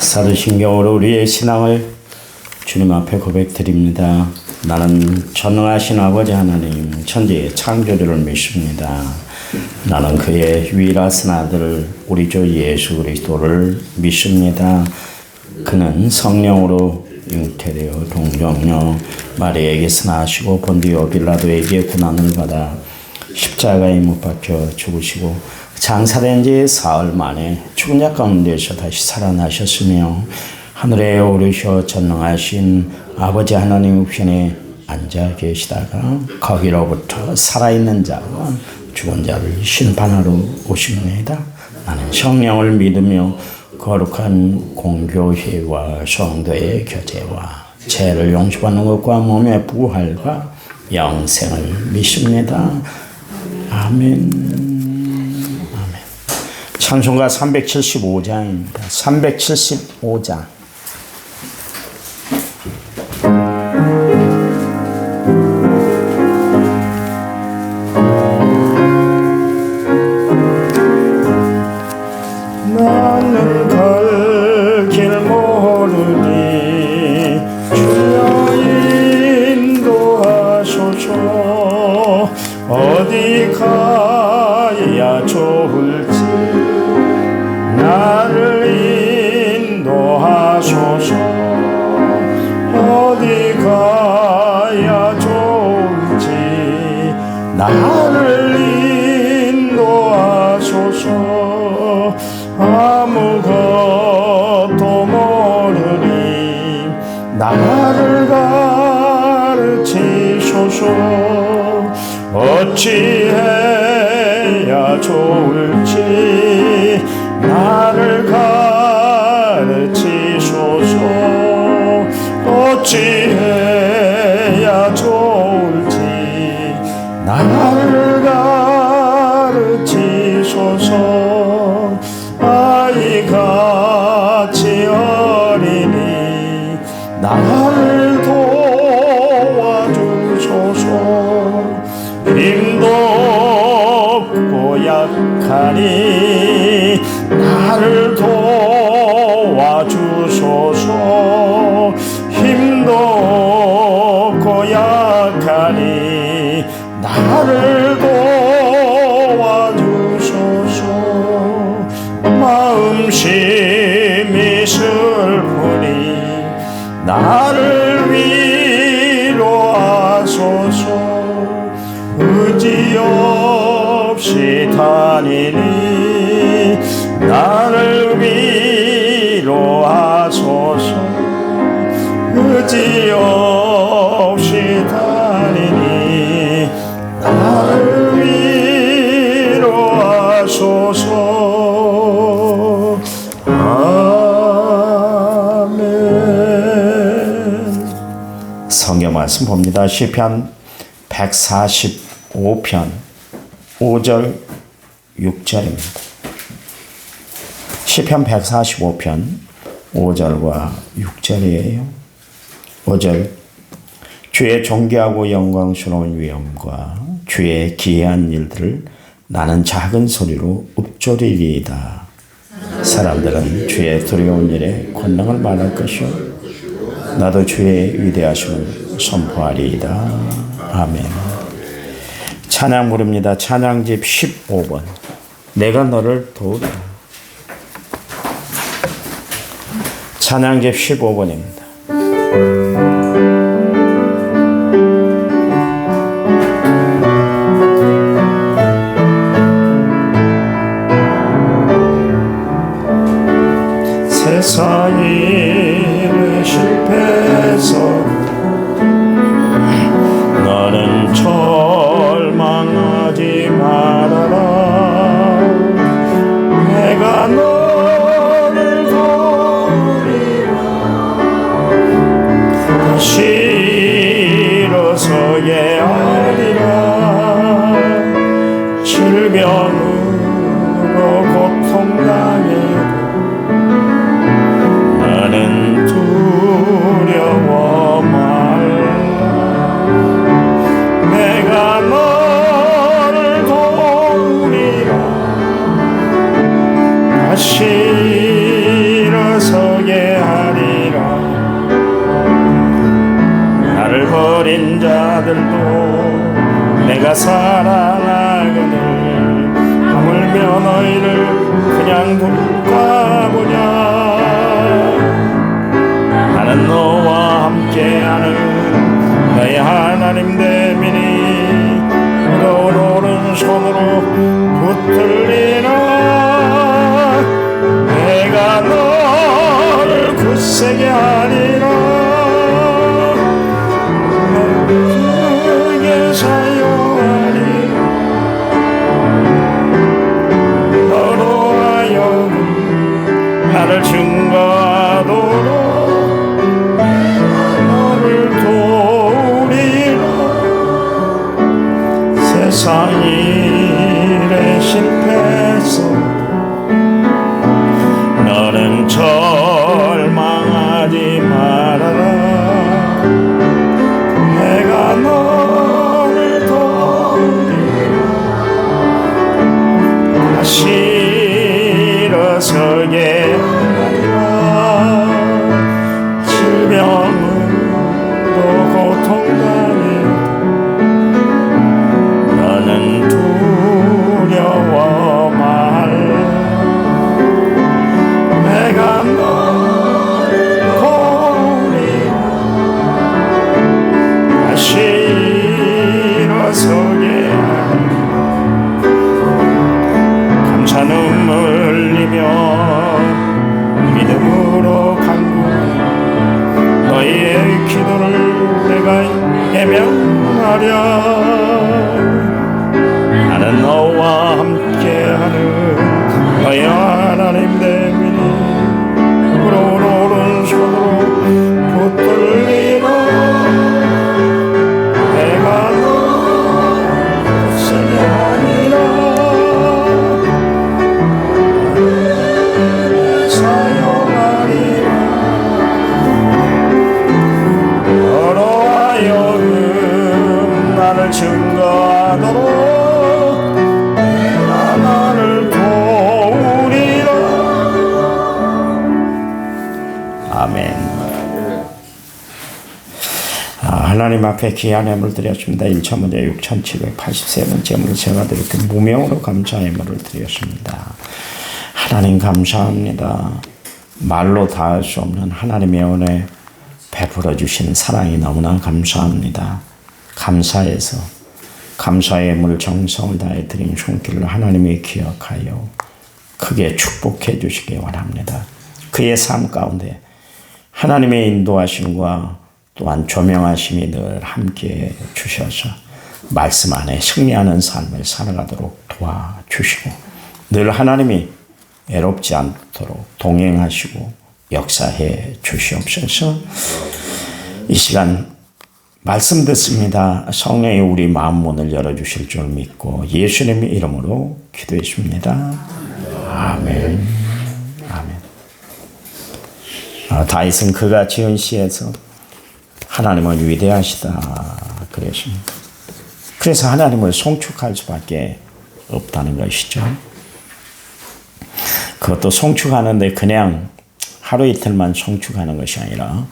사도신경으로 우리의 신앙을 주님 앞에 고백드립니다. 나는 전능하신 아버지 하나님 천지의 창조주를 믿습니다. 나는 그의 유일하신 아들 우리 주 예수 그리스도를 믿습니다. 그는 성령으로 잉태되어 동정녀 마리아에게서 나시고 본디오 빌라도에게 고난을 받아 십자가에 못 박혀 죽으시고 장사된 지 사흘 만에 죽은 자 가운데서 다시 살아나셨으며 하늘에 오르셔 전능하신 아버지 하나님 우편에 앉아 계시다가 거기로부터 살아있는 자와 죽은 자를 심판하러 오십니다. 나는 성령을 믿으며 거룩한 공교회와 성도의 교제와 죄를 용서받는 것과 몸의 부활과 영생을 믿습니다. 아멘. 찬송가 375장입니다. 375장. 나는 갈 길 모르니 주여 인도하소서. 어디 가야 좋을지 나를 인도하소서. 어디 가야 좋을지 나를 인도하소서. 아무것도 모르니 나를 가르치소서. 어찌해야 좋을지 나를 가르치소서. 어찌해야 좋을지 나를 가르치소서. 아이같이 어리니 나를 도와주소서. 힘도 없고 약하니 나를 도와주소서. 힘도 없고 약하니 나를 도와주소서. 마음심이 슬프니 나를 위로하소서. 의지 없이 다니니 나를 위로하소서. 의지 없이 다니니 나를 위로하소서. 아멘. 성경 말씀 봅니다. 시편 145편 5절 6절입니다. 시편 145편 5절과 6절이에요. 5절 주의 존귀하고 영광스러운 위엄과 주의 기이한 일들을 나는 작은 소리로 읊조리리이다. 사람들은 주의 두려운 일에 권능을 말할 것이요 나도 주의 위대하심을 선포하리이다. 아멘. 찬양 부릅니다. 찬양집 15번 내가 너를 도우리라. 찬양집 15번입니다. 세상이 실패해서 너는 절망하지 말아라. 내가 너를 도우리라. 다시 일어서게 하리라. 질병으로 고통당해 나는 두려워 말라. 내가 너를 도우리라. 다시 일어서게 내가 살아나거늘 하물며 너희를 그냥 둘까 보냐. 나는 너와 함께하는 너희 하나님 됨이니 무거운 오른손으로 붙들리라. 내가 너를 굳세게 하리라. 너를 사용하리라. 너로 하여금 나를 증거하도록 세상 일에 실패해서 너는 절망하지 말아라. 내가 너를 도우리라. 다시 일어서게 하리라. 질병으로 고통당해 두려워 말라. 내가 너를 도우리라. 다시 일어서게 하리라. 감사 눈물 흘리며 믿음으로 간구하여 너희의 기도를 내가 예명하랴. 나는 너와 함께하는 너희 하나님 됨이니 부러운 오른손으로 붙들리라. 내가 너를 굳세게 하리라. 사용하리라. 너로 하여금 나를 증거하도록 아멘. 하나님 앞에 귀한 예물 드렸습니다. 1차 문제 6,783번째 예물 제가 드렸고 무명으로 감사 예물을 드렸습니다. 하나님 감사합니다. 말로 닿을 수 없는 하나님의 은혜 베풀어 주신 사랑이 너무나 감사합니다. 감사해서 감사의 예물 정성을 다해 드린 손길을 하나님이 기억하여 크게 축복해 주시기 원합니다. 그의 삶 가운데 하나님의 인도하심과 또한 조명하심이 늘 함께해 주셔서 말씀 안에 승리하는 삶을 살아가도록 도와주시고 늘 하나님이 애롭지 않도록 동행하시고 역사해 주시옵소서. 이 시간 말씀 듣습니다. 성령이 우리 마음 문을 열어주실 줄 믿고 예수님의 이름으로 기도했습니다. 아멘. 아멘. 다윗은 그가 지은 시에서 하나님은 위대하시다 그랬습니다. 그래서 하나님을 송축할 수밖에 없다는 것이죠. 그것도 송축하는데 그냥 하루 이틀만 송축하는 것이 아니라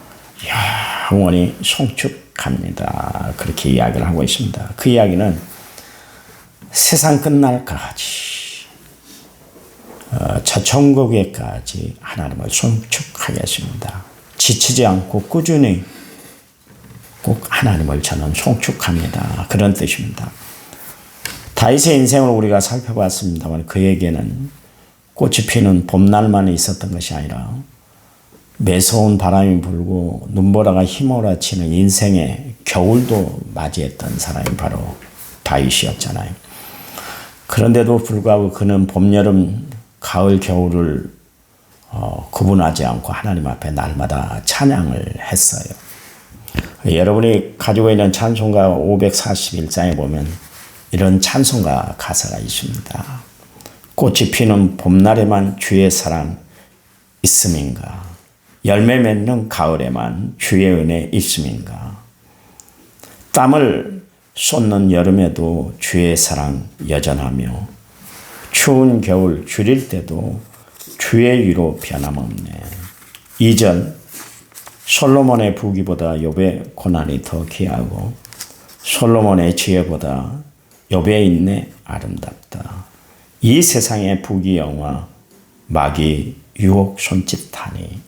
영원히 송축합니다. 그렇게 이야기를 하고 있습니다. 그 이야기는 세상 끝날까지 저 천국에까지 하나님을 송축하겠습니다. 지치지 않고 꾸준히 꼭 하나님을 저는 송축합니다. 그런 뜻입니다. 다윗의 인생을 우리가 살펴봤습니다만 그에게는 꽃이 피는 봄날만 있었던 것이 아니라 매서운 바람이 불고 눈보라가 휘몰아치는 인생의 겨울도 맞이했던 사람이 바로 다윗이었잖아요. 그런데도 불구하고 그는 봄, 여름, 가을, 겨울을 구분하지 않고 하나님 앞에 날마다 찬양을 했어요. 여러분이 가지고 있는 찬송가 541장에 보면 이런 찬송가 가사가 있습니다. 꽃이 피는 봄날에만 주의 사랑 있음인가? 열매 맺는 가을에만 주의 은혜 있음인가? 땀을 쏟는 여름에도 주의 사랑 여전하며 추운 겨울 줄일 때도 주의 위로 변함없네. 2절 솔로몬의 부귀보다 욥의 고난이 더 귀하고 솔로몬의 지혜보다 욥의 인내 아름답다. 이 세상의 부귀영화 마귀 유혹 손짓하니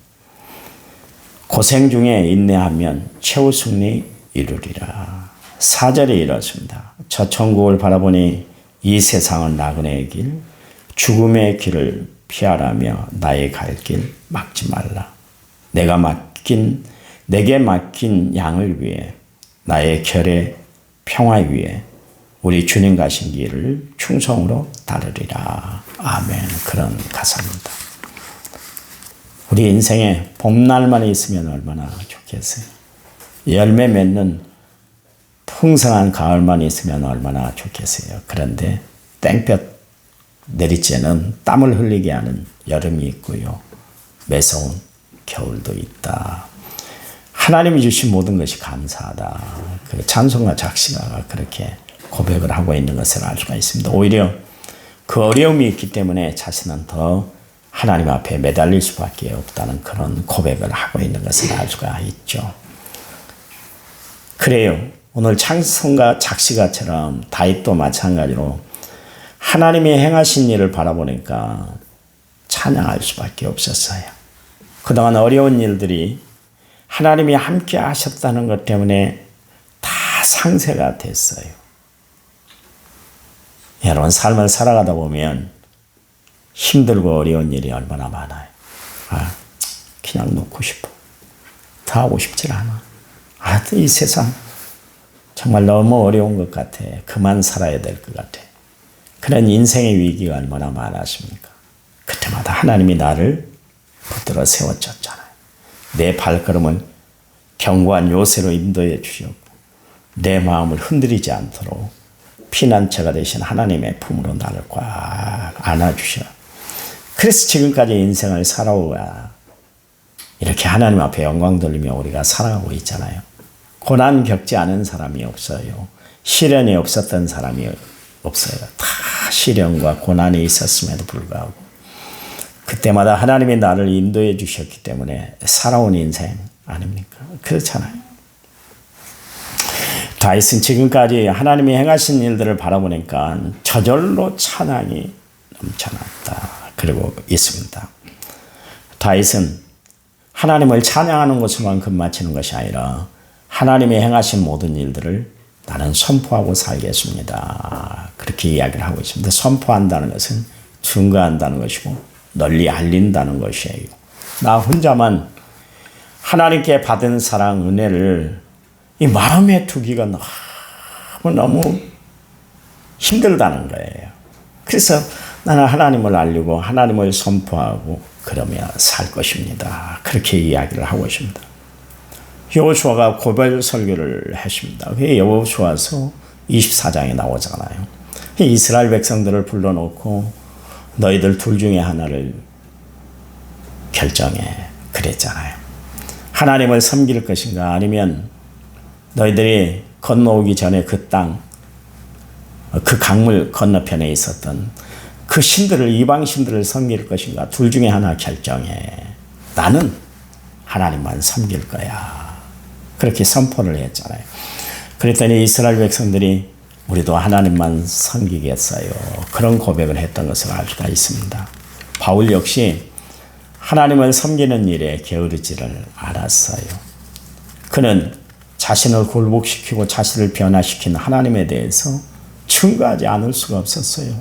고생 중에 인내하면 최후 승리 이루리라. 4절에 이렇습니다. 저 천국을 바라보니 이 세상은 나그네의 길, 죽음의 길을 피하라며 나의 갈 길 막지 말라. 내게 맡긴 양을 위해 나의 결의 평화 위에 우리 주님 가신 길을 충성으로 따르리라. 아멘. 그런 가사입니다. 우리 인생에 봄날만 있으면 얼마나 좋겠어요. 열매 맺는 풍성한 가을만 있으면 얼마나 좋겠어요. 그런데 땡볕 내리쬐는 땀을 흘리게 하는 여름이 있고요. 매서운 겨울도 있다. 하나님이 주신 모든 것이 감사하다. 그 찬송가 작시가가 그렇게 고백을 하고 있는 것을 알 수가 있습니다. 오히려 그 어려움이 있기 때문에 자신은 더 하나님 앞에 매달릴 수밖에 없다는 그런 고백을 하고 있는 것을 알 수가 있죠. 그래요. 오늘 찬송가 작시가처럼 다윗도 마찬가지로 하나님이 행하신 일을 바라보니까 찬양할 수밖에 없었어요. 그동안 어려운 일들이 하나님이 함께 하셨다는 것 때문에 다 상쇄가 됐어요. 여러분 삶을 살아가다 보면 힘들고 어려운 일이 얼마나 많아요. 그냥 놓고 싶어. 더 하고 싶질 않아. 이 세상 정말 너무 어려운 것 같아. 그만 살아야 될 것 같아. 그런 인생의 위기가 얼마나 많았습니까? 그때마다 하나님이 나를 붙들어 세워줬잖아요. 내 발걸음을 견고한 요새로 인도해 주셨고 내 마음을 흔들리지 않도록 피난처가 되신 하나님의 품으로 나를 꽉 안아주셔. 그래서 지금까지 인생을 살아오야 이렇게 하나님 앞에 영광 돌리며 우리가 살아가고 있잖아요. 고난 겪지 않은 사람이 없어요. 시련이 없었던 사람이 없어요. 다 시련과 고난이 있었음에도 불구하고 그때마다 하나님이 나를 인도해 주셨기 때문에 살아온 인생 아닙니까? 그렇잖아요. 다윗은 지금까지 하나님이 행하신 일들을 바라보니까 저절로 찬양이 넘쳐났다. 그리고 있습니다. 다윗은 하나님을 찬양하는 것으로만 끝마치는 것이 아니라 하나님이 행하신 모든 일들을 나는 선포하고 살겠습니다. 그렇게 이야기를 하고 있습니다. 선포한다는 것은 증거한다는 것이고 널리 알린다는 것이에요. 나 혼자만 하나님께 받은 사랑, 은혜를 이 마음에 두기가 너무 힘들다는 거예요. 그래서 나는 하나님을 알리고 하나님을 선포하고 그러며 살 것입니다. 그렇게 이야기를 하고 있습니다. 여호수아가 고별 설교를 했습니다. 그게 여호수아서 24장에 나오잖아요. 이스라엘 백성들을 불러놓고 너희들 둘 중에 하나를 결정해 그랬잖아요. 하나님을 섬길 것인가 아니면 너희들이 건너오기 전에 그 땅, 그 강물 건너편에 있었던 그 신들을 이방 신들을 섬길 것인가 둘 중에 하나 결정해. 나는 하나님만 섬길 거야. 그렇게 선포를 했잖아요. 그랬더니 이스라엘 백성들이 우리도 하나님만 섬기겠어요. 그런 고백을 했던 것을 알 수가 있습니다. 바울 역시 하나님을 섬기는 일에 게으르지를 않았어요. 그는 자신을 굴복시키고 자신을 변화시킨 하나님에 대해서 증거하지 않을 수가 없었어요.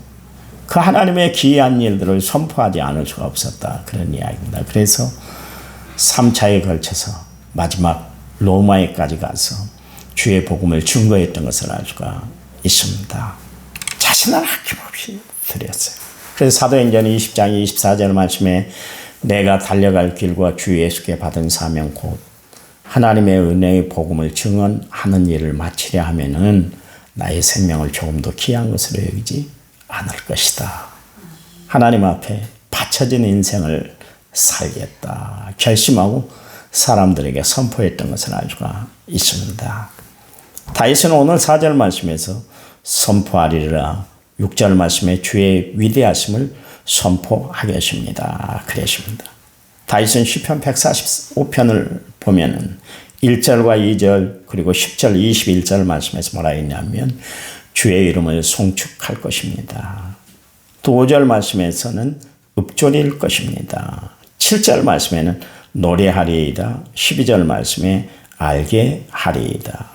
그 하나님의 기이한 일들을 선포하지 않을 수가 없었다. 그런 이야기입니다. 그래서 3차에 걸쳐서 마지막 로마에까지 가서 주의 복음을 증거했던 것을 알 수가 있습니다. 자신을 아낌없이 드렸어요. 그래서 사도행전 20장 24절 말씀에 내가 달려갈 길과 주 예수께 받은 사명 곧 하나님의 은혜의 복음을 증언하는 일을 마치려 하면은 나의 생명을 조금 더 귀한 것으로 여기지 않을 것이다. 하나님 앞에 바쳐진 인생을 살겠다. 결심하고 사람들에게 선포했던 것을 알 수가 있습니다. 다윗은 오늘 4절 말씀에서 선포하리라 6절 말씀에 주의 위대하심을 선포하겠습니다. 그랬습니다. 다윗은 시편 145편을 보면은 1절과 2절 그리고 10절 21절 말씀에서 뭐라 했냐면 주의 이름을 송축할 것입니다. 또 5절 말씀에서는 읊조릴 것입니다. 7절 말씀에는 노래하리이다. 12절 말씀에 알게 하리이다.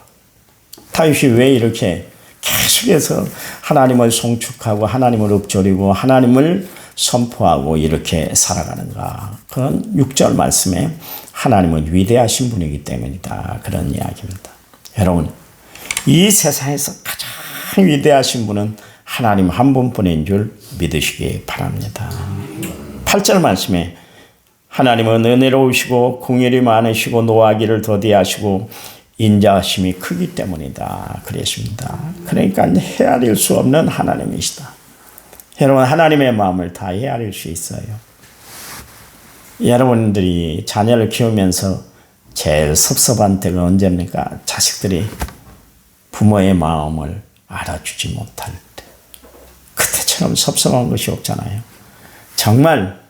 다윗이 왜 이렇게 계속해서 하나님을 송축하고 하나님을 읊조리고 하나님을 선포하고 이렇게 살아가는가? 그건 6절 말씀에 하나님은 위대하신 분이기 때문이다. 그런 이야기입니다. 여러분, 이 세상에서 가장 위대하신 분은 하나님 한 분뿐인 줄 믿으시기 바랍니다. 8절 말씀에 하나님은 은혜로우시고 공일이 많으시고 노하기를 더디하시고 인자하심이 크기 때문이다. 그랬습니다. 그러니까 헤아릴 수 없는 하나님이시다. 여러분, 하나님의 마음을 다 헤아릴 수 있어요. 여러분들이 자녀를 키우면서 제일 섭섭한 때가 언제입니까? 자식들이 부모의 마음을 알아주지 못할 때. 그때처럼 섭섭한 것이 없잖아요. 정말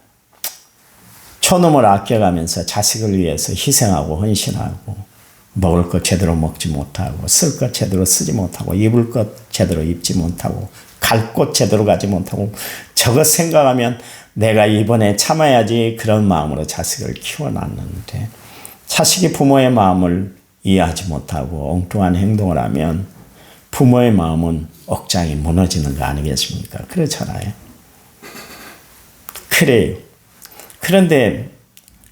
초놈을 아껴가면서 자식을 위해서 희생하고 헌신하고 먹을 것 제대로 먹지 못하고 쓸 것 제대로 쓰지 못하고 입을 것 제대로 입지 못하고 갈 곳 제대로 가지 못하고 저것 생각하면 내가 이번에 참아야지 그런 마음으로 자식을 키워놨는데 자식이 부모의 마음을 이해하지 못하고 엉뚱한 행동을 하면 부모의 마음은 억장이 무너지는 거 아니겠습니까? 그렇잖아요. 그래요. 그런데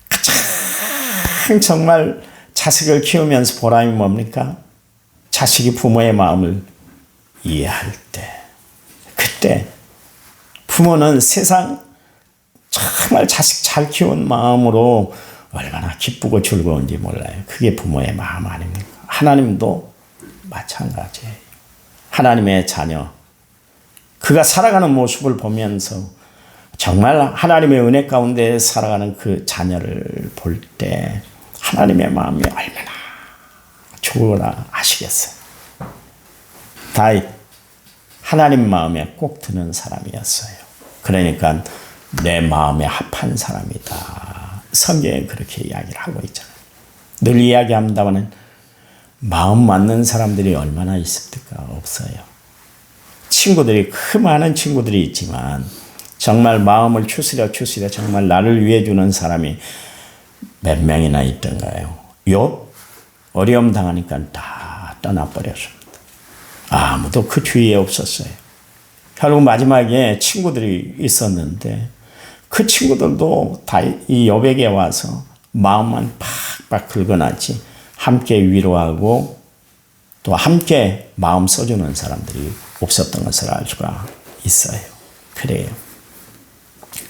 가장 정말 자식을 키우면서 보람이 뭡니까? 자식이 부모의 마음을 이해할 때. 그때 부모는 세상 정말 자식 잘 키운 마음으로 얼마나 기쁘고 즐거운지 몰라요. 그게 부모의 마음 아닙니까? 하나님도 마찬가지예요. 하나님의 자녀, 그가 살아가는 모습을 보면서 정말 하나님의 은혜 가운데 살아가는 그 자녀를 볼 때 하나님의 마음이 얼마나 좋으라 아시겠어요. 다윗, 하나님 마음에 꼭 드는 사람이었어요. 그러니까 내 마음에 합한 사람이다. 성경에 그렇게 이야기를 하고 있잖아요. 늘 이야기합니다만 마음 맞는 사람들이 얼마나 있습니까? 없어요. 친구들이 그 많은 친구들이 있지만 정말 마음을 추스려 정말 나를 위해 주는 사람이 몇 명이나 있던가요? 욥 어려움 당하니까 다 떠나버렸습니다. 아무도 그 주위에 없었어요. 결국 마지막에 친구들이 있었는데 그 친구들도 다 이 욥에게 와서 마음만 팍팍 긁어놨지 함께 위로하고 또 함께 마음 써주는 사람들이 없었던 것을 알 수가 있어요. 그래요.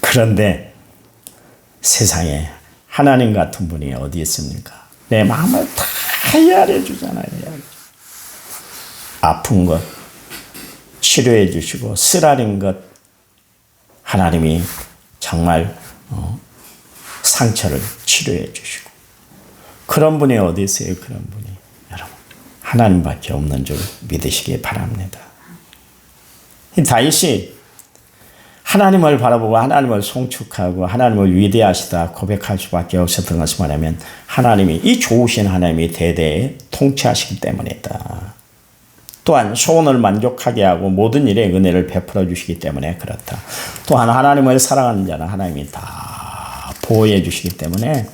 그런데 세상에 하나님 같은 분이 어디 있습니까? 내 마음을 다 헤아려 주잖아요. 아픈 것 치료해 주시고 쓰라린 것 하나님이 정말 상처를 치료해 주시고 그런 분이 어디 있어요? 그런 분이 여러분 하나님밖에 없는 줄 믿으시기 바랍니다. 다윗이 하나님을 바라보고 하나님을 송축하고 하나님을 위대하시다 고백할 수밖에 없었던 것은 뭐냐면 하나님이 이 좋으신 하나님이 대대에 통치하시기 때문이다. 또한 소원을 만족하게 하고 모든 일에 은혜를 베풀어 주시기 때문에 그렇다. 또한 하나님을 사랑하는 자는 하나님이 다 보호해 주시기 때문에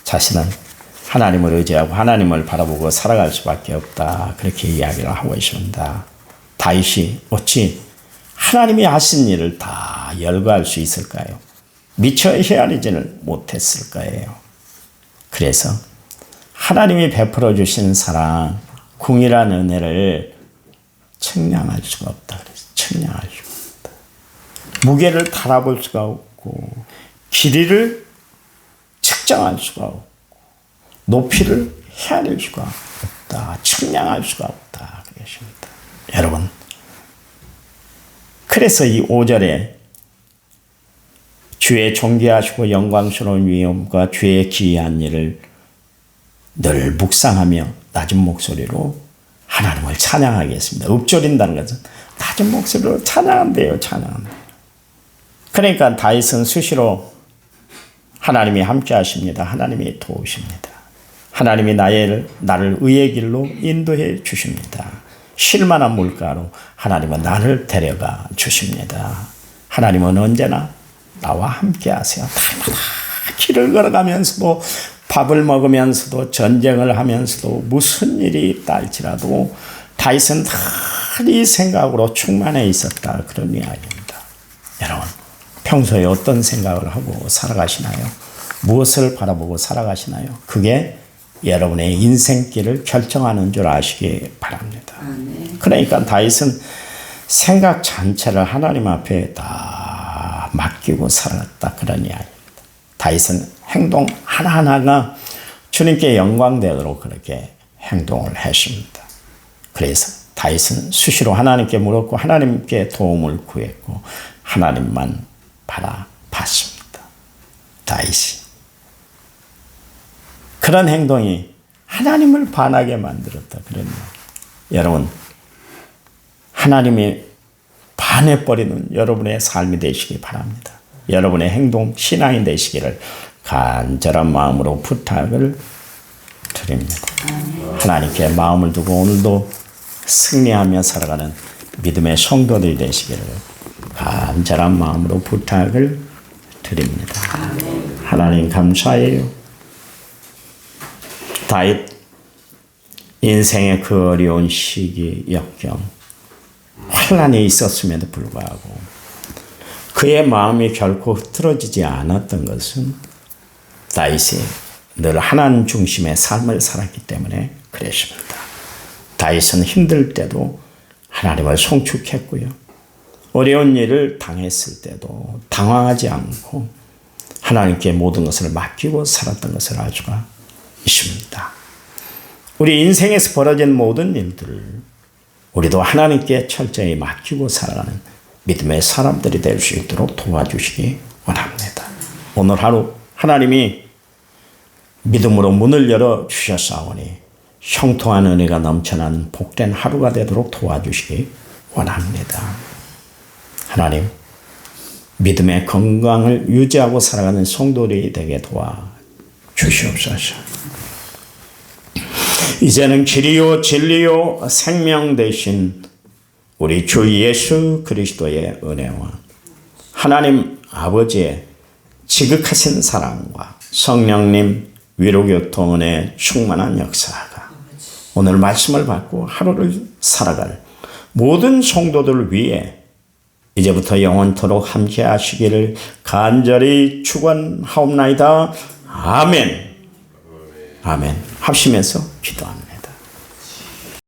자신은 하나님을 의지하고 하나님을 바라보고 살아갈 수밖에 없다. 그렇게 이야기를 하고 있습니다. 다윗이 어찌 하나님이 하신 일을 다 열거할 수 있을까요? 미처 헤아리지를 못했을 거예요. 그래서 하나님이 베풀어 주신 사랑, 궁일한 은혜를 측량할 수가 없다. 그래서 측량할 수가 없다. 무게를 달아볼 수가 없고 길이를 측정할 수가 없고 높이를 헤아릴 수가 없다. 측량할 수가 없다. 그랬습니다. 여러분, 그래서 이 5절에 주의 존귀하시고 영광스러운 위엄과 주의 기이한 일을 늘 묵상하며 낮은 목소리로 하나님을 찬양하겠습니다. 읊조린다는 것은 낮은 목소리로 찬양한대요. 찬양한대요. 그러니까 다윗은 수시로 하나님이 함께 하십니다. 하나님이 도우십니다. 하나님이 나를 의의 길로 인도해 주십니다. 쉴만한 물가로 하나님은 나를 데려가 주십니다. 하나님은 언제나 나와 함께 하세요. 날마다 길을 걸어가면서도 밥을 먹으면서도 전쟁을 하면서도 무슨 일이 있다 할지라도 다윗은 늘 이 생각으로 충만해 있었다. 그런 이야기입니다. 여러분 평소에 어떤 생각을 하고 살아가시나요? 무엇을 바라보고 살아가시나요? 그게 여러분의 인생길을 결정하는 줄 아시기 바랍니다. 그러니까 다윗은 생각 전체를 하나님 앞에 다 맡기고 살았다. 그런 이야기입니다. 다윗은 행동 하나하나가 주님께 영광되도록 그렇게 행동을 했습니다. 그래서 다윗은 수시로 하나님께 물었고 하나님께 도움을 구했고 하나님만 바라봤습니다. 다윗이 그런 행동이 하나님을 반하게 만들었다. 그런 이야기. 여러분 하나님이 반해버리는 여러분의 삶이 되시기 바랍니다. 여러분의 행동 신앙이 되시기를 간절한 마음으로 부탁을 드립니다. 하나님께 마음을 두고 오늘도 승리하며 살아가는 믿음의 성도들이 되시기를 간절한 마음으로 부탁을 드립니다. 하나님 감사해요. 다윗 인생의 그 어려운 시기 역경 환난이 있었음에도 불구하고 그의 마음이 결코 흐트러지지 않았던 것은 다윗이 늘 하나님 중심의 삶을 살았기 때문에 그랬습니다. 다윗은 힘들 때도 하나님을 송축했고요. 어려운 일을 당했을 때도 당황하지 않고 하나님께 모든 것을 맡기고 살았던 것을 알 수가 있습니다. 우리 인생에서 벌어진 모든 일들을 우리도 하나님께 철저히 맡기고 살아가는 믿음의 사람들이 될 수 있도록 도와주시기 원합니다. 오늘 하루 하나님이 믿음으로 문을 열어 주셨사오니 형통한 은혜가 넘쳐나는 복된 하루가 되도록 도와주시기 원합니다. 하나님, 믿음의 건강을 유지하고 살아가는 성도들이 되게 도와주시옵소서. 이제는 길이요 진리요 생명 되신 우리 주 예수 그리스도의 은혜와 하나님 아버지의 지극하신 사랑과 성령님 위로교통은의 충만한 역사가 오늘 말씀을 받고 하루를 살아갈 모든 성도들을 위해 이제부터 영원토록 함께 하시기를 간절히 축원하옵나이다. 아멘. 아멘. 합심해서 기도합니다.